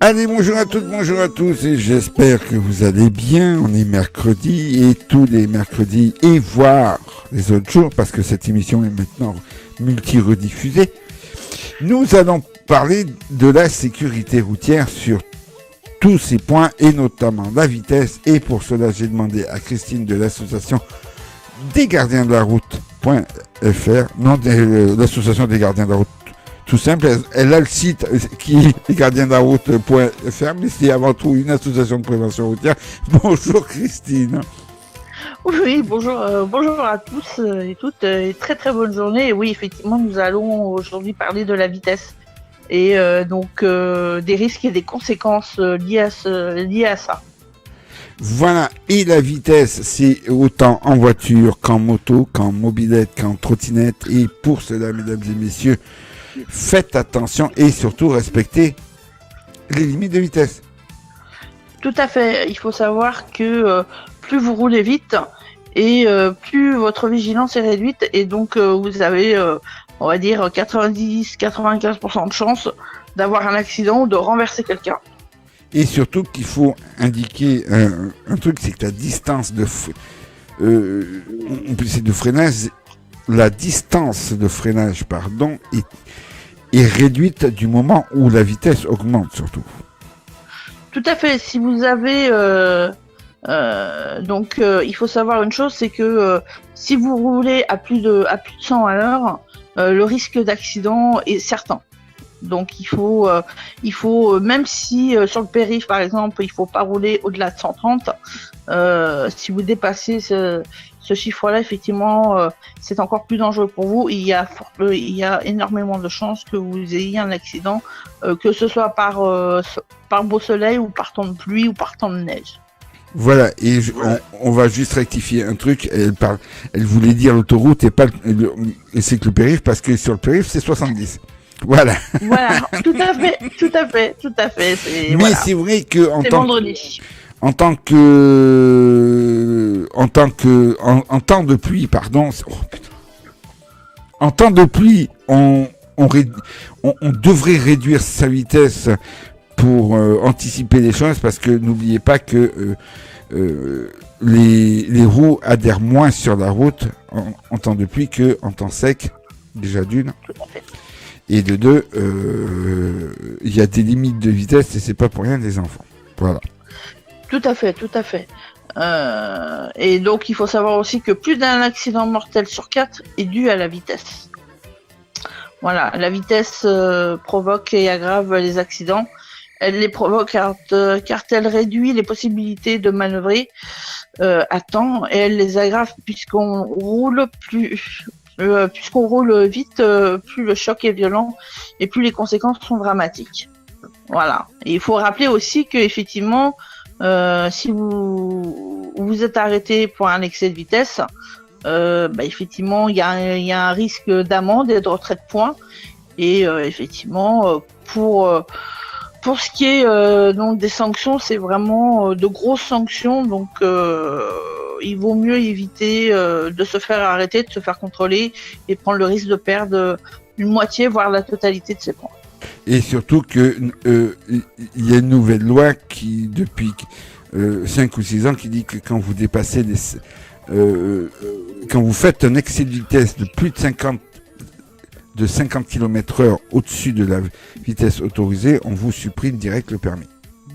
Allez, bonjour à toutes, bonjour à tous, et j'espère que vous allez bien. On est mercredi, et tous les mercredis, et voire les autres jours, parce que cette émission est maintenant multi-rediffusée, nous allons parler de la sécurité routière sur tous ces points, et notamment la vitesse. Et pour cela, j'ai demandé à Christine de l'association des gardiens de la route.fr, non, l'association des gardiens de la route, tout simple, elle a le site qui est gardiensdelaroute.fr, mais c'est avant tout une association de prévention routière. Bonjour Christine. Oui, bonjour à tous et toutes, et très très bonne journée. Et oui, effectivement, nous allons aujourd'hui parler de la vitesse et donc des risques et des conséquences liées à ça. Voilà, et la vitesse, c'est autant en voiture qu'en moto, qu'en mobilette, qu'en trottinette. Et pour cela, mesdames et messieurs, faites attention et surtout respectez les limites de vitesse. Tout à fait. Il faut savoir que plus vous roulez vite et plus votre vigilance est réduite, et donc vous avez, on va dire, 90-95% de chance d'avoir un accident ou de renverser quelqu'un. Et surtout qu'il faut indiquer un truc, c'est que la distance de freinage, la distance de freinage, est réduite du moment où la vitesse augmente surtout. Tout à fait. Si vous avez il faut savoir une chose, c'est que si vous roulez à plus de 100 à l'heure, le risque d'accident est certain. Donc il faut même si sur le périph' par exemple, il faut pas rouler au-delà de 130. Si vous dépassez ce chiffre-là, effectivement, c'est encore plus dangereux pour vous. Il y a énormément de chances que vous ayez un accident, que ce soit par beau soleil ou par temps de pluie ou par temps de neige. Voilà, et on va juste rectifier un truc. Elle voulait dire l'autoroute et pas et c'est que le périph', parce que sur le périph' c'est 70. Voilà. Voilà, tout à fait. Mais c'est vrai que en temps de pluie, en temps de pluie, on devrait réduire sa vitesse pour anticiper les choses, parce que n'oubliez pas que les roues adhèrent moins sur la route en temps de pluie qu'en temps sec, déjà d'une. Et de deux, il y a des limites de vitesse, et c'est pas pour rien les enfants. Voilà. Tout à fait. Et donc il faut savoir aussi que plus d'un accident mortel sur 4 est dû à la vitesse. Voilà, la vitesse provoque et aggrave les accidents. Elle les provoque car elle réduit les possibilités de manœuvrer à temps, et elle les aggrave puisqu'on roule vite, plus le choc est violent et plus les conséquences sont dramatiques. Voilà. Et il faut rappeler aussi que effectivement, si vous êtes arrêté pour un excès de vitesse, effectivement, il y a un risque d'amende et de retrait de points. Et effectivement, pour ce qui est donc des sanctions, c'est vraiment de grosses sanctions. Donc il vaut mieux éviter de se faire arrêter, de se faire contrôler et prendre le risque de perdre une moitié, voire la totalité de ses points. Et surtout que il y a une nouvelle loi qui, depuis 5 ou 6 ans, qui dit que quand vous dépassez quand vous faites un excès de vitesse de plus de 50 km/h au-dessus de la vitesse autorisée, on vous supprime direct le permis.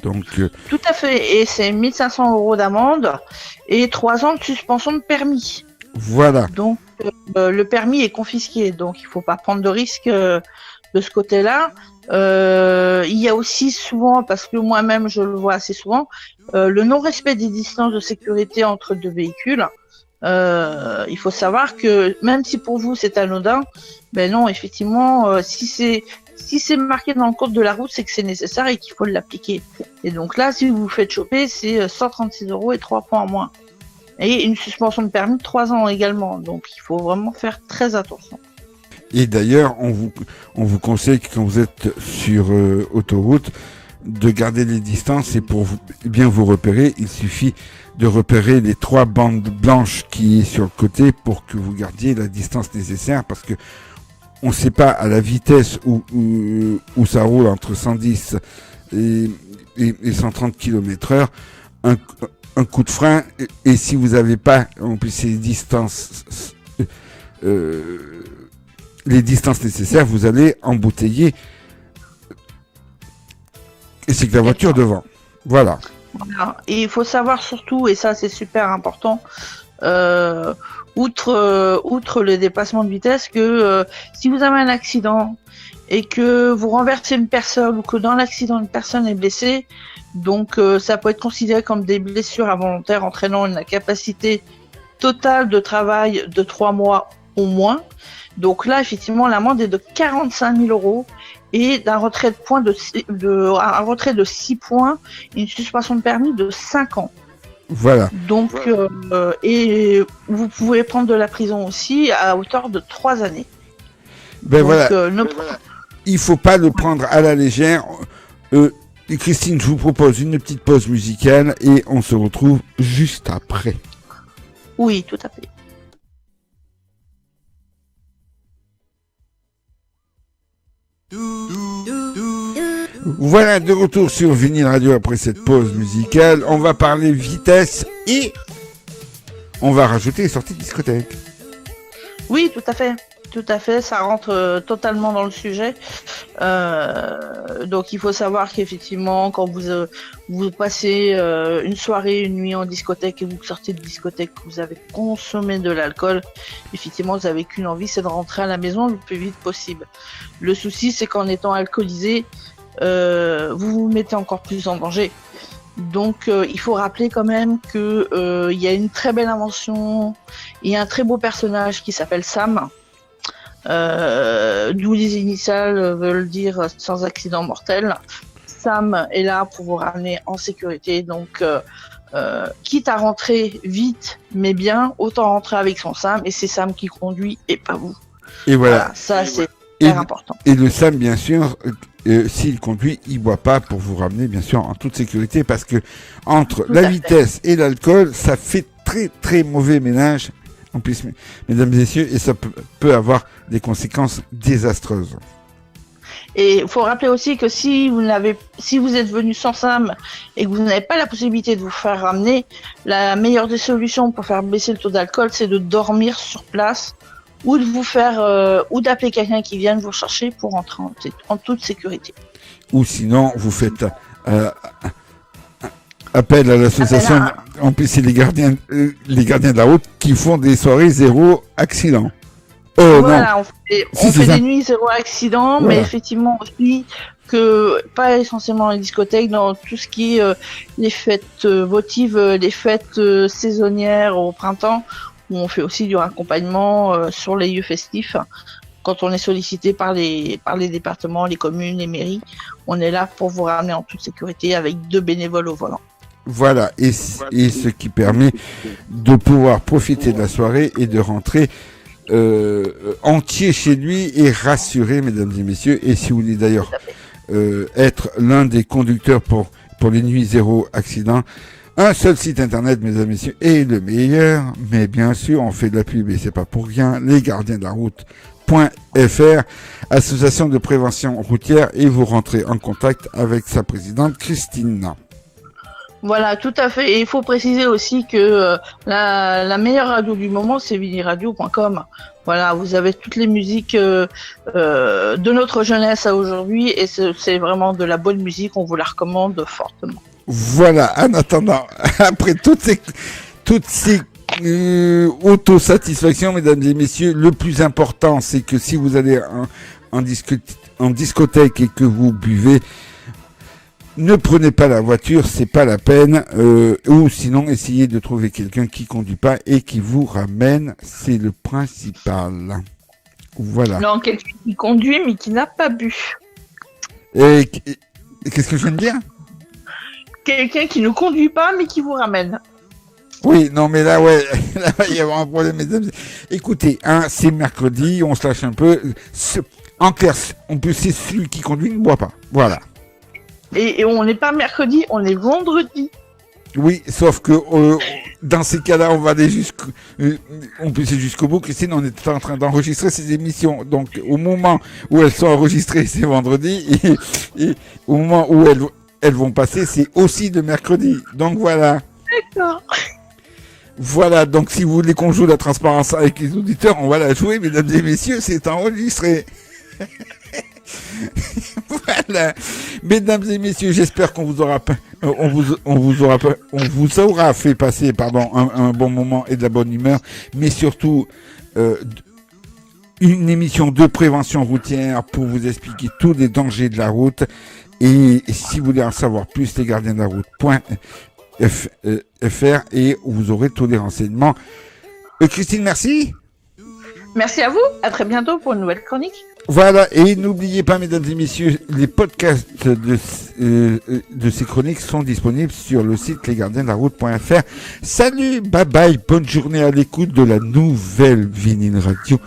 Donc, tout à fait, et c'est 1 500 € d'amende et 3 ans de suspension de permis. Voilà. Donc le permis est confisqué, donc il ne faut pas prendre de risque de ce côté-là. Il y a aussi souvent, parce que moi-même je le vois assez souvent, le non-respect des distances de sécurité entre deux véhicules. Il faut savoir que même si pour vous c'est anodin, ben non, effectivement, si c'est marqué dans le code de la route, c'est que c'est nécessaire et qu'il faut l'appliquer. Et donc là, si vous vous faites choper, c'est 136 € et 3 points en moins. Et une suspension de permis de 3 ans également. Donc il faut vraiment faire très attention. Et d'ailleurs, on vous conseille que quand vous êtes sur autoroute, de garder les distances, et pour bien vous repérer, il suffit de repérer les 3 bandes blanches qui est sur le côté pour que vous gardiez la distance nécessaire, parce que on ne sait pas à la vitesse où ça roule entre 110 et 130 km/h, un coup de frein, et si vous n'avez pas en plus les distances nécessaires, vous allez embouteiller. Et c'est que la voiture devant. Voilà. Et il faut savoir surtout, et ça c'est super important, outre le dépassement de vitesse, que si vous avez un accident et que vous renversez une personne ou que dans l'accident une personne est blessée, donc ça peut être considéré comme des blessures involontaires entraînant une incapacité totale de travail de 3 mois au moins. Donc là, effectivement, l'amende est de 45 000 € et d'un retrait de points un retrait de 6 points et une suspension de permis de 5 ans. Voilà. Donc, et vous pouvez prendre de la prison aussi à hauteur de 3 années. Ben donc, voilà. Voilà. Il faut pas le prendre à la légère. Christine, je vous propose une petite pause musicale et on se retrouve juste après. Oui, tout à fait. Voilà, de retour sur Vinyl Radio après cette pause musicale. On va parler vitesse et on va rajouter les sorties de discothèque. Oui, tout à fait. Tout à fait, ça rentre totalement dans le sujet. Donc il faut savoir qu'effectivement, quand vous passez une soirée, une nuit en discothèque et vous sortez de discothèque, vous avez consommé de l'alcool, effectivement, vous n'avez qu'une envie, c'est de rentrer à la maison le plus vite possible. Le souci, c'est qu'en étant alcoolisé, vous vous mettez encore plus en danger. Donc il faut rappeler quand même que il y a une très belle invention, il y a un très beau personnage qui s'appelle Sam. D'où les initiales veulent dire sans accident mortel. Sam est là pour vous ramener en sécurité, donc quitte à rentrer vite mais bien, autant rentrer avec son Sam, et c'est Sam qui conduit et pas vous. Et voilà, ça c'est très important. Et le Sam, bien sûr, s'il conduit, il boit pas pour vous ramener bien sûr en toute sécurité, parce que entre la vitesse et l'alcool, ça fait très très mauvais ménage. En plus, mesdames et messieurs, et ça peut avoir des conséquences désastreuses. Et il faut rappeler aussi que si vous êtes venu sans Sam et que vous n'avez pas la possibilité de vous faire ramener, la meilleure des solutions pour faire baisser le taux d'alcool, c'est de dormir sur place ou de vous faire ou d'appeler quelqu'un qui vienne vous chercher pour rentrer en toute sécurité. Ou sinon, vous faites appel à l'association. En plus, c'est les gardiens de la route qui font des soirées zéro accident. Voilà, on fait des nuits zéro accident, voilà. Mais effectivement aussi que pas essentiellement les discothèques, dans tout ce qui est les fêtes votives, les fêtes saisonnières au printemps, où on fait aussi du raccompagnement sur les lieux festifs. Quand on est sollicité par les départements, les communes, les mairies, on est là pour vous ramener en toute sécurité avec 2 bénévoles au volant. Voilà, et ce qui permet de pouvoir profiter de la soirée et de rentrer entier chez lui et rassuré, mesdames et messieurs. Et si vous voulez d'ailleurs être l'un des conducteurs pour les nuits zéro accident, un seul site internet, mesdames et messieurs, est le meilleur, mais bien sûr, on fait de la pub et c'est pas pour rien, lesgardiensdelaroute.fr, association de prévention routière, et vous rentrez en contact avec sa présidente Christine. Voilà, tout à fait. Et il faut préciser aussi que la meilleure radio du moment, c'est vinyradio.com. Voilà, vous avez toutes les musiques de notre jeunesse à aujourd'hui, et c'est vraiment de la bonne musique, on vous la recommande fortement. Voilà, en attendant, après toutes ces autosatisfactions, mesdames et messieurs, le plus important, c'est que si vous allez en discothèque et que vous buvez, ne prenez pas la voiture, c'est pas la peine, ou sinon essayez de trouver quelqu'un qui conduit pas et qui vous ramène, c'est le principal. Voilà. Non, quelqu'un qui conduit mais qui n'a pas bu. Et qu'est-ce que je viens de dire ? Quelqu'un qui ne conduit pas mais qui vous ramène. Oui, non mais là, ouais, là, il va y avoir un problème, mesdames. Écoutez, c'est mercredi, on se lâche un peu. En clair, on peut, c'est celui qui conduit ne boit pas. Voilà. Et on n'est pas mercredi, on est vendredi. Oui, sauf que dans ces cas-là, on va aller on peut aller jusqu'au bout. Christine, on est en train d'enregistrer ces émissions. Donc, au moment où elles sont enregistrées, c'est vendredi. Et au moment où elles vont passer, c'est aussi de mercredi. Donc voilà. D'accord. Voilà, donc si vous voulez qu'on joue la transparence avec les auditeurs, on va la jouer, mesdames et messieurs, c'est enregistré. Voilà, mesdames et messieurs, j'espère qu'on vous aura fait passer, un bon moment et de la bonne humeur, mais surtout une émission de prévention routière pour vous expliquer tous les dangers de la route. Et si vous voulez en savoir plus, lesgardiensdelarroute.fr et vous aurez tous les renseignements. Christine, merci. Merci à vous. À très bientôt pour une nouvelle chronique. Voilà, et n'oubliez pas, mesdames et messieurs, les podcasts de ces chroniques sont disponibles sur le site lesgardiensdelarroute.fr. Salut, bye bye, bonne journée à l'écoute de la nouvelle Vinyle Radio.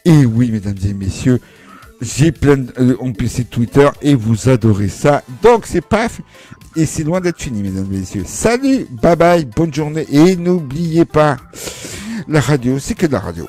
Et oui, mesdames et messieurs, j'ai plein on peut essayer Twitter et vous adorez ça. Donc c'est paf, et c'est loin d'être fini, mesdames et messieurs. Salut, bye bye, bonne journée, et n'oubliez pas, la radio, c'est que de la radio.